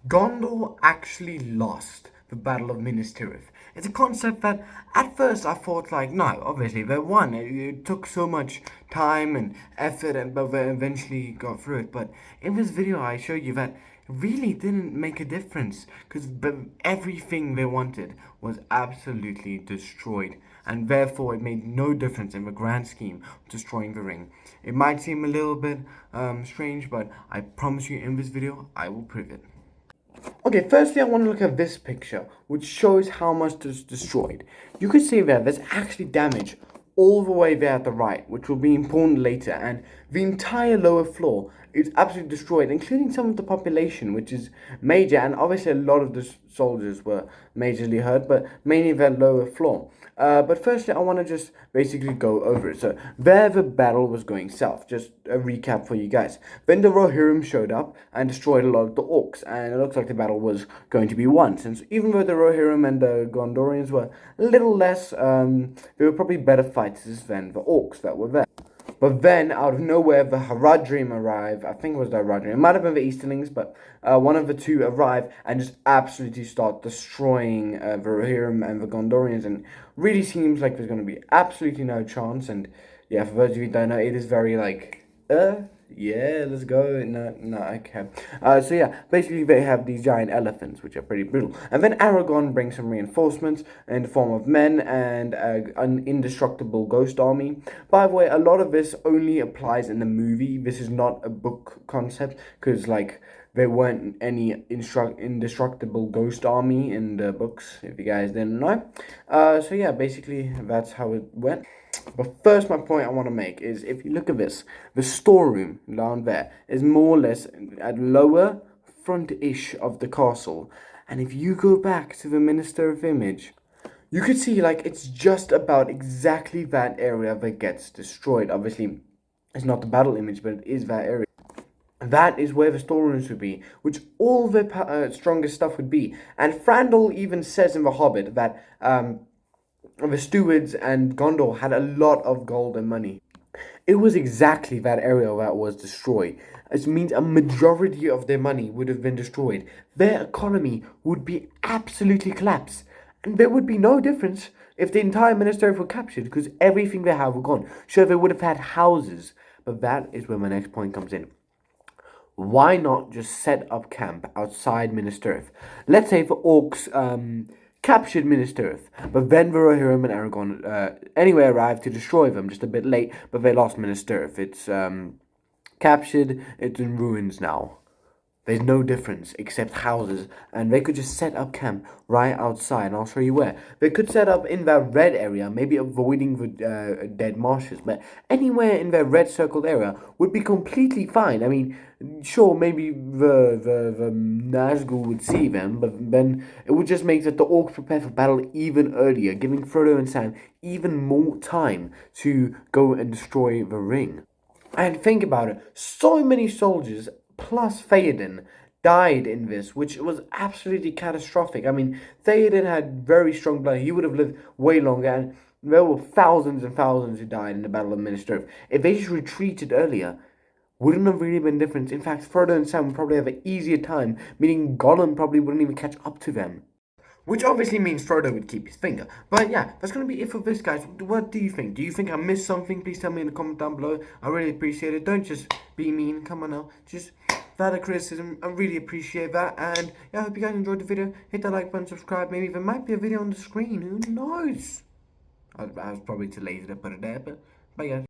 Gondor actually lost the Battle of Minas Tirith. It's a concept that at first I thought like, no, obviously they won. It took so much time and effort, but they eventually got through it. But in this video, I show you that it really didn't make a difference because everything they wanted was absolutely destroyed, and therefore it made no difference in the grand scheme of destroying the ring. It might seem a little bit strange, but I promise you in this video, I will prove it. Okay, firstly, I want to look at this picture, which shows how much is destroyed. You can see there, there's actually damage all the way there at the right, which will be important later, and the entire lower floor is absolutely destroyed, including some of the population, which is major, and obviously a lot of the soldiers were majorly hurt, but mainly the lower floor. But firstly, I want to just basically go over it. So, there the battle was going south. Just a recap for you guys. Then the Rohirrim showed up and destroyed a lot of the orcs, and it looks like the battle was going to be won. Since even though the Rohirrim and the Gondorians were a little less, they were probably better fighters than the orcs that were there. But then, out of nowhere, the Haradrim arrive. I think it was the Haradrim. It might have been the Easterlings, but one of the two arrive and just absolutely start destroying the Rohirrim and the Gondorians. And really seems like there's going to be absolutely no chance. And yeah, for those of you who don't know, it is very like, yeah, let's go. No, okay. So yeah, basically they have these giant elephants, which are pretty brutal. And then Aragorn brings some reinforcements in the form of men and an indestructible ghost army. By the way, a lot of this only applies in the movie. This is not a book concept, because like there weren't any indestructible ghost army in the books, if you guys didn't know. So yeah, basically that's how it went. But first, my point I want to make is if you look at this, the storeroom down there is more or less at lower front-ish of the castle. And if you go back to the Minister of Image, you could see like it's just about exactly that area that gets destroyed. Obviously, it's not the battle image, but it is that area. That is where the storerooms would be, which all the strongest stuff would be. And Frandl even says in The Hobbit that the stewards and Gondor had a lot of gold and money. It was exactly that area that was destroyed. It means a majority of their money would have been destroyed. Their economy would be absolutely collapsed. And there would be no difference if the entire ministry were captured, because everything they have were gone. Sure, they would have had houses, but that is where my next point comes in. Why not just set up camp outside Minas Tirith? Let's say the orcs captured Minas Tirith, but then the Rohirrim and Aragorn anyway arrived to destroy them, just a bit late, but they lost Minas Tirith. It's captured, it's in ruins now. There's no difference except houses, and they could just set up camp right outside, and I'll show you where. They could set up in that red area, maybe avoiding the dead marshes, but anywhere in that red circled area would be completely fine. I mean, sure, maybe the Nazgûl would see them, but then it would just make that the orcs prepare for battle even earlier, giving Frodo and Sam even more time to go and destroy the ring. And think about it, so many soldiers plus Theoden died in this, which was absolutely catastrophic. I mean, Theoden had very strong blood. He would have lived way longer, and there were thousands and thousands who died in the Battle of Minas Tirith. If they just retreated earlier, wouldn't have really been different. In fact, Frodo and Sam would probably have an easier time, meaning Gollum probably wouldn't even catch up to them. Which obviously means Frodo would keep his finger. But yeah, that's going to be it for this, guys. What do you think? Do you think I missed something? Please tell me in the comment down below. I really appreciate it. Don't just be mean. Come on now. Just valid criticism. I really appreciate that. And yeah, I hope you guys enjoyed the video. Hit that like button, subscribe. Maybe there might be a video on the screen. Who knows? I was probably too lazy to put it there. But bye, guys.